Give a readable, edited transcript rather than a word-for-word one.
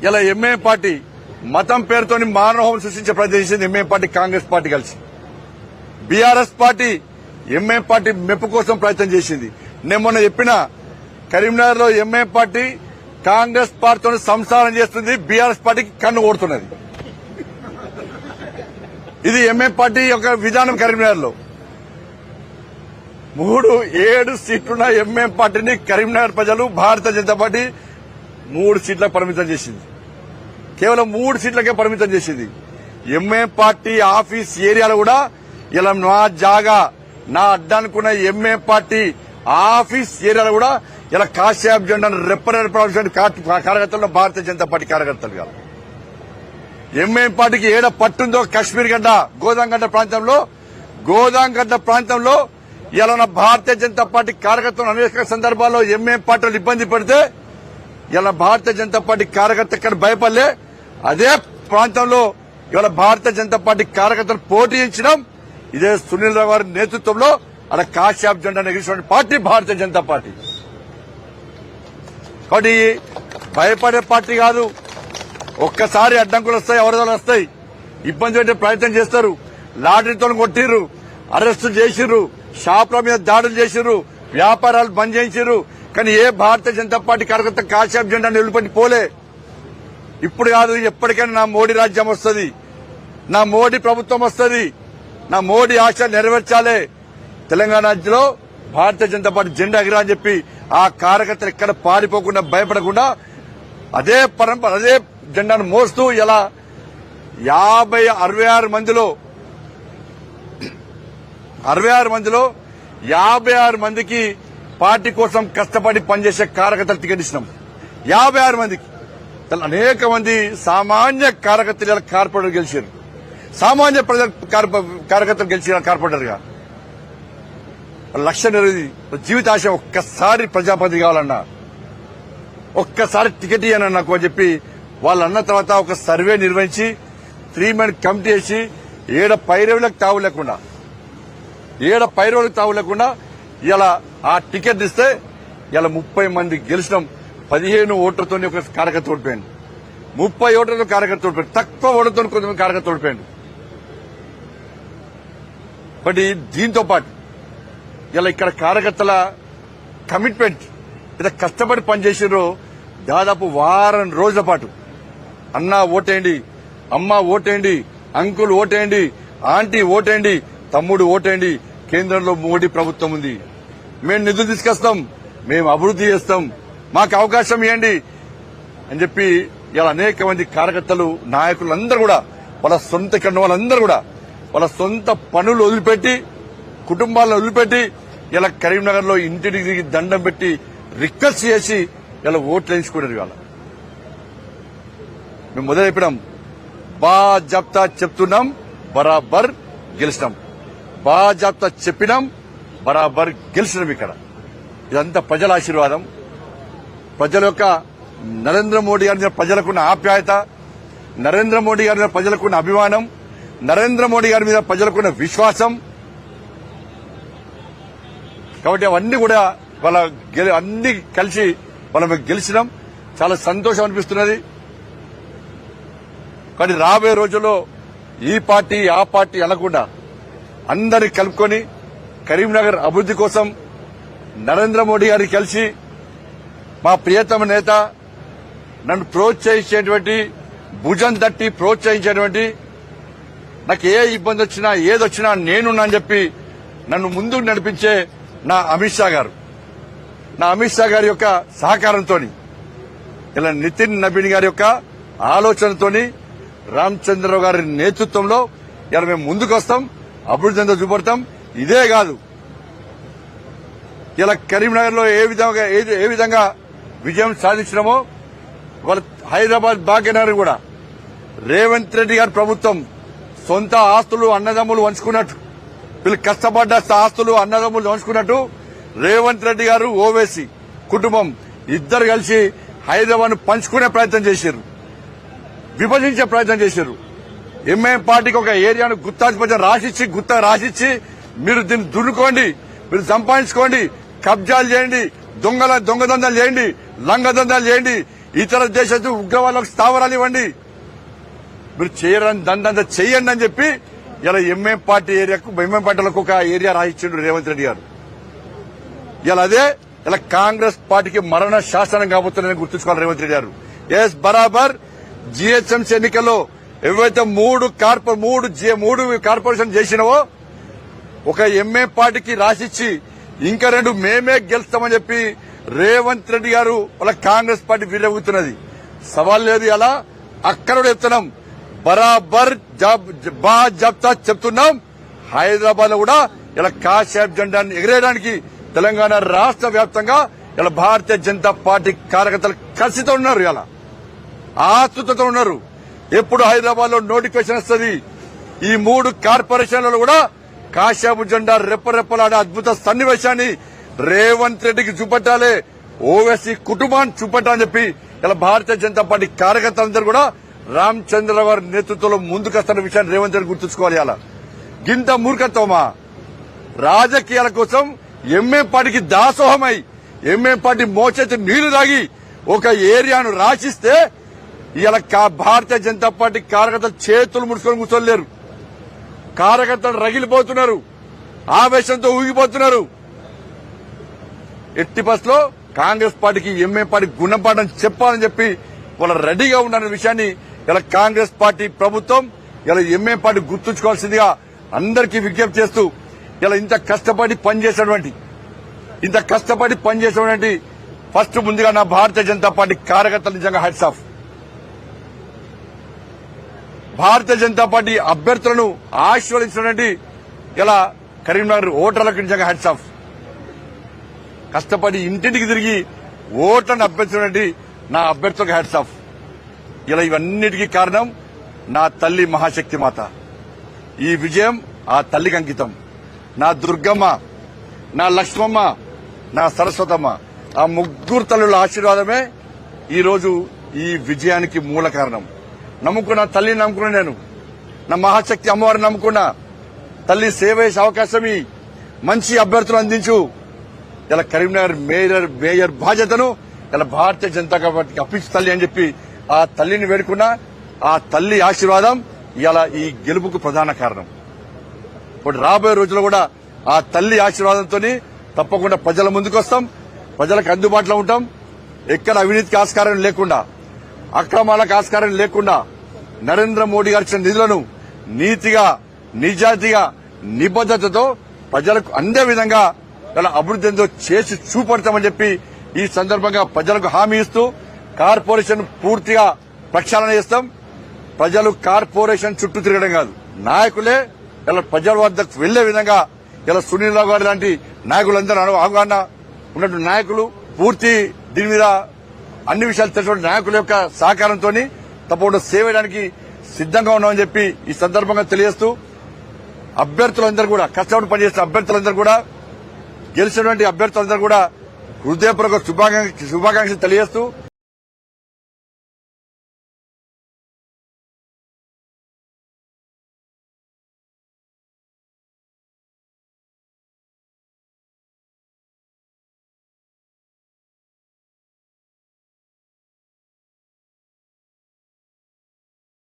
ఇలా MIM party మతం పేరుతోని మానవహోమం సృష్టించే ప్రయత్నం చేసింది ఎంఐఎం పార్టీ కాంగ్రెస్ పార్టీ కలిసి. బీఆర్ఎస్ పార్టీ ఎంఐఎం పార్టీ మెప్పు కోసం ప్రయత్నం చేసింది. నేను మొన్న చెప్పిన కరీంనగర్ లో ఎంఐఎం పార్టీ కాంగ్రెస్ పార్టీతో సంసారం చేస్తుంది, బీఆర్ఎస్ పార్టీకి కన్ను ఓడుతున్నది. ఇది ఎంఐఎం పార్టీ యొక్క విధానం. కరీంనగర్ లో 7 సీట్లున్న ఎంఐఎం పార్టీని కరీంనగర్ ప్రజలు భారతీయ జనతా పార్టీ 3 సీట్లకు పరిమితం చేసింది. కేవలం 3 సీట్లకే పరిమితం చేసింది. ఎంఐఎం పార్టీ ఆఫీస్ ఏరియాలో కూడా ఇలా నా జాగా నా అడ్డానుకున్న ఎంఐఎం పార్టీ ఆఫీస్ ఏరియాలో కూడా ఇలా కాశ్యాప్ జెండాను రెప్పరెప్ప కార్యకర్తలు భారతీయ జనతా పార్టీ కార్యకర్తలు కాదు. ఎంఐఎం పార్టీకి ఏడ పట్టుందో కశ్మీర్ గడ్డ గోదాంగడ్డ ప్రాంతంలో ఇలా భారతీయ జనతా పార్టీ కార్యకర్తలు అనేక సందర్భాల్లో ఎంఐఎం పార్టీలు ఇబ్బంది పడితే ఇలా భారతీయ జనతా పార్టీ కార్యకర్త ఇక్కడ భయపడలే. అదే ప్రాంతంలో ఇవాళ భారతీయ జనతా పార్టీ కార్యకర్తలు పోటీ ఇచ్చడం ఇదే సునీల్ రావు గారి నేతృత్వంలో అలా కాశ్యాప్ జెండా ఎగిరిన పార్టీ భారతీయ జనతా పార్టీ. కాబట్టి భయపడే పార్టీ కాదు. ఒక్కసారి అడ్డంకులు వస్తాయి, ఎవరిదో వస్తాయి, ఇబ్బంది పెట్టే ప్రయత్నం చేస్తారు. లాటరీతో కొట్టిర్రు, అరెస్టు చేసిర్రు, షాపుల మీద దాడులు చేసిర్రు, వ్యాపారాలు బంద్ చేయించారు. కానీ ఏ భారతీయ జనతా పార్టీ కార్యకర్త కాశ్యాప్ జెండా నిలబెట్టి పోలే. ఇప్పుడు కాదు, ఎప్పటికైనా నా మోడీ రాజ్యం వస్తుంది, నా మోడీ ప్రభుత్వం వస్తుంది, నా మోడీ ఆశ నెరవేర్చాలే. తెలంగాణ రాజ్యంలో భారతీయ జనతా పార్టీ జెండా ఎగిరా అని చెప్పి ఆ కార్యకర్తలు ఎక్కడ పారిపోకుండా భయపడకుండా అదే పరంపర అదే జెండాను మోస్తూ ఇలా 66 మందిలో 56 మందికి పార్టీ కోసం కష్టపడి పనిచేసే కార్యకర్తలు టికెట్ ఇచ్చినాం. 56 మందికి అనేక మంది సామాన్య కార్యకర్తలు ఇలా కార్పొరేటర్ గెలిచారు. సామాన్య ప్రజల కార్యకర్తలు గెలిచిన కార్పొరేటర్గా లక్ష్యం జీవితాశ ఒక్కసారి ప్రజాపతి కావాలన్నా, ఒక్కసారి టికెట్ ఇవ్వనన్నా నాకు అని చెప్పి వాళ్ళు అన్న తర్వాత ఒక సర్వే నిర్వహించి 3 మెన్ కమిటీ వేసి ఏడ పైరవులకు తావు లేకుండా ఇలా ఆ టికెట్ ఇస్తే ఇలా 30 మంది గెలిచినాం. 15 ఓట్లతో ఒక కార్యకర్త ఓడిపోయాడు, 30 ఓట్లతో కార్యకర్త ఓడిపోయాడు, తక్కువ ఓట్లతో కొంతమంది కార్యకర్త ఓడిపోయాడు. బట్ దీంతో పాటు ఇలా ఇక్కడ కార్యకర్తల కమిట్మెంట్ ఇలా కష్టపడి పనిచేసారు. దాదాపు వారం రోజుల పాటు అన్నా ఓటేయండి, అమ్మ ఓటేయండి, అంకుల్ ఓటేయండి, ఆంటీ ఓటేయండి, తమ్ముడు ఓటేయండి, కేంద్రంలో మోడీ ప్రభుత్వం ఉంది, మేము నిధులు తీసుకొస్తాం, మేము అభివృద్ది చేస్తాం, మాకు అవకాశం ఇవ్వండి అని చెప్పి ఇలా అనేక మంది కార్యకర్తలు నాయకులందరూ కూడా వాళ్ళ సొంత ఇక్కడ వాళ్ళందరూ కూడా వాళ్ళ సొంత పనులు వదిలిపెట్టి కుటుంబాలను వదిలిపెట్టి ఇలా కరీంనగర్ లో ఇంటికి దండం పెట్టి రిక్వెస్ట్ చేసి ఇలా ఓట్లు వేయించుకున్నారు. ఇవాళ మేము మొదలు చెప్పినాం, బాజాబ్తా చెప్తున్నాం, బరాబర్ గెలిచినాం, బాజాబ్తా చెప్పినాం, బరాబర్ గెలిచినాం. ఇక్కడ ఇదంతా ప్రజల ఆశీర్వాదం, ప్రజల యొక్క నరేంద్ర మోడీ గారి మీద ప్రజలకున్న ఆప్యాయత, నరేంద్ర మోడీ గారి మీద ప్రజలకున్న అభిమానం, నరేంద్ర మోడీ గారి మీద ప్రజలకున్న విశ్వాసం. కాబట్టి అవన్నీ కూడా వాళ్ళ అన్ని కలిసి మనం గెలిచినాం. చాలా సంతోషం అనిపిస్తున్నది. కానీ రాబోయే రోజుల్లో ఈ పార్టీ ఆ పార్టీ అనకుండా అందరినీ కలుపుకొని కరీంనగర్ అభివృద్ది కోసం నరేంద్ర మోడీ గారికి కలిసి మా ప్రియతమ నేత నన్ను ప్రోత్సహించేటువంటి, భుజం తట్టి ప్రోత్సహించేటువంటి, నాకు ఏ ఇబ్బంది వచ్చినా ఏదొచ్చినా నేనున్నా అని చెప్పి నన్ను ముందుకు నడిపించే నా అమిత్ షా గారి యొక్క సహకారంతో, ఇలా నితిన్ నబీన్ గారి యొక్క ఆలోచనతోని, రామచంద్రరావు గారి నేతృత్వంలో ఇలా మేము ముందుకు వస్తాం, అభివృద్ధి అంతా చూపడతాం. ఇదే కాదు, ఇలా కరీంనగర్ లో ఏ విధంగా విజయం సాధించినామో వాళ్ళ హైదరాబాద్ భాగ్యనగర్ కూడా రేవంత్ రెడ్డి గారి ప్రభుత్వం సొంత ఆస్తులు అన్నదమ్ములు వంచుకున్నట్టు, వీళ్ళు కష్టపడ్డ ఆస్తులు అన్నదమ్ములు వంచుకున్నట్టు రేవంత్ రెడ్డి గారు ఓవేసీ కుటుంబం ఇద్దరు కలిసి హైదరాబాద్ ను పంచుకునే ప్రయత్నం చేశారు, విభజించే ప్రయత్నం చేశారు. ఎంఐఎం పార్టీకి ఒక ఏరియాను గుత్తా రాసిచ్చి మీరు దీన్ని దున్నుకోండి, మీరు సంపాదించుకోండి, కబ్జాలు చేయండి, దొంగదందాలు చేయండి, లంగదందాలు చేయండి, ఇతర దేశాలు ఉగ్రవాదులకు స్థావరాలు ఇవ్వండి, మీరు చేయరని దండంతా చెయ్యండి అని చెప్పి ఇలా ఎంఎం పార్టీ ఏరియాకు ఎంఎం పార్టీలకు ఒక ఏరియా రాయించిండు రేవంత్ రెడ్డి గారు. ఇలా అదే ఇలా కాంగ్రెస్ పార్టీకి మరణ శాసనం కాబోతుందని గుర్తుంచుకోవాలి రేవంత్ రెడ్డి గారు. ఎస్ బరాబర్ జీహెచ్ఎంసీ ఎన్నికల్లో ఏవైతే మూడు కార్పొరేషన్ చేసినవో ఒక ఎంఏ పార్టీకి రాసిచ్చి ఇంకా 2 మేమే గెలుస్తామని చెప్పి రేవంత్ రెడ్డి గారు వాళ్ళ కాంగ్రెస్ పార్టీ విరవుతున్నది. సవాల్ లేదు. అలా అక్కడ చెప్తున్నాం, బరాబర్ జాబ్తా చెప్తున్నాం. హైదరాబాద్ లో కూడా ఇలా కాషాయపు జెండాను ఎగిరేయడానికి తెలంగాణ రాష్ట్ర వ్యాప్తంగా ఇలా భారతీయ జనతా పార్టీ కార్యకర్తలు కసితో ఉన్నారు, ఇలా ఆతృతతో ఉన్నారు. ఎప్పుడు హైదరాబాద్ లో నోటిఫికేషన్ వస్తుంది, ఈ 3 కార్పొరేషన్లలో కూడా కాషాయపు జెండా రెప్పరెప్పలాడే అద్భుత సన్నివేశాన్ని రేవంత్ రెడ్డికి చూపెట్టాలి, ఓవైసీ కుటుంబాన్ని చూపెట్టాలని చెప్పి ఇలా భారతీయ జనతా పార్టీ కార్యకర్తలందరూ కూడా రామచంద్రరావు గారి నేతృత్వంలో ముందుకొస్తున్న విషయాన్ని రేవంత్ రెడ్డి గుర్తుంచుకోవాలి. అలా గింత మూర్ఖత్వమా? రాజకీయాల కోసం ఎంఏ పార్టీకి దాసోహమై ఎంఏ పార్టీ మోచేతి నీళ్లు తాగి ఒక ఏరియాను రాసిస్తే ఇలా భారతీయ జనతా పార్టీ కార్యకర్తలు చేతులు ముడుచుకొని కూర్చోలేరు. కార్యకర్తలు రగిలిపోతున్నారు, ఆవేశంతో ఊగిపోతున్నారు. ఎట్టి బస్లో కాంగ్రెస్ పార్టీకి ఎంఏ పార్టీ గుణపాఠం చెప్పాలని చెప్పి వాళ్ళ రెడీగా ఉన్న విషయాన్ని ఇలా కాంగ్రెస్ పార్టీ ప్రభుత్వం ఇలా ఎంఏ పార్టీ గుర్తుంచుకోవాల్సిందిగా అందరికీ విజ్ఞప్తి చేస్తూ ఇలా ఇంత కష్టపడి పనిచేసేటువంటి ఫస్ట్ ముందుగా నా భారతీయ జనతా పార్టీ కార్యకర్తలు నిజంగా hats off. Bharatiya Janata party అభ్యర్థులను ఆశీర్వదించినటువంటి ఇలా కరీంనగర్ ఓటర్లకు నిజంగా హ్యాట్స్ ఆఫ్. కష్టపడి ఇంటింటికి తిరిగి ఓట్లను అభ్యర్థించినటువంటి నా అభ్యర్థులకు హ్యాట్స్ ఆఫ్. ఇలా ఇవన్నిటికీ కారణం నా తల్లి మహాశక్తి మాత. ఈ విజయం ఆ తల్లికి అంకితం. నా దుర్గమ్మ, నా లక్ష్మమ్మ, నా సరస్వతమ్మ, ఆ 3 తల్లుల ఆశీర్వాదమే ఈరోజు ఈ విజయానికి మూల కారణం. నమ్ముకున్న తల్లిని నమ్ముకున్నా, నేను నా మహాశక్తి అమ్మవారిని నమ్ముకున్నా. తల్లి సేవ చేసే అవకాశం మంచి అభ్యర్థులు అందించు. ఇలా కరీంనగర్ మేయర్ బాధ్యతను ఇలా భారతీయ జనతా పార్టీకి అప్పించు తల్లి అని చెప్పి ఆ తల్లిని వేడుకున్నా. ఆ తల్లి ఆశీర్వాదం ఇలా ఈ గెలుపుకు ప్రధాన కారణం. ఇప్పుడు రాబోయే రోజుల్లో కూడా ఆ తల్లి ఆశీర్వాదంతో తప్పకుండా ప్రజల ముందుకు వస్తాం, ప్రజలకు అందుబాటులో ఉంటాం. ఎక్కడ అవినీతికి ఆస్కారం లేకుండా, అక్రమాలకు ఆస్కారం లేకుండా నరేంద్ర మోడీ గారు ఇచ్చిన నిధులను నీతిగా, నిజాయితీగా, నిబద్దతతో ప్రజలకు అందే విధంగా ఇలా అభివృద్ధి ఎంతో చేసి చూపెడతామని చెప్పి ఈ సందర్భంగా ప్రజలకు హామీ ఇస్తూ కార్పొరేషన్ పూర్తిగా ప్రక్షాళన చేస్తాం. ప్రజలు కార్పొరేషన్ చుట్టూ తిరగడం కాదు, నాయకులే ఇలా ప్రజల వద్దకు వెళ్లే విధంగా ఇలా సునీల్ రావు గారు లాంటి నాయకులందరూ అవగాహన ఉన్నటువంటి నాయకులు, పూర్తి దీని మీద అన్ని విషయాలు తెలిసినటువంటి నాయకుల యొక్క సహకారంతో తప్పకుండా సేవ చేయడానికి సిద్దంగా ఉన్నామని చెప్పి ఈ సందర్భంగా తెలియజేస్తూ అభ్యర్థులందరూ కూడా కష్టపడి పనిచేస్తున్న అభ్యర్థులందరూ కూడా గెలిచినటువంటి అభ్యర్థులందరూ కూడా హృదయపూర్వక శుభాకాంక్షలు తెలియజేస్తూ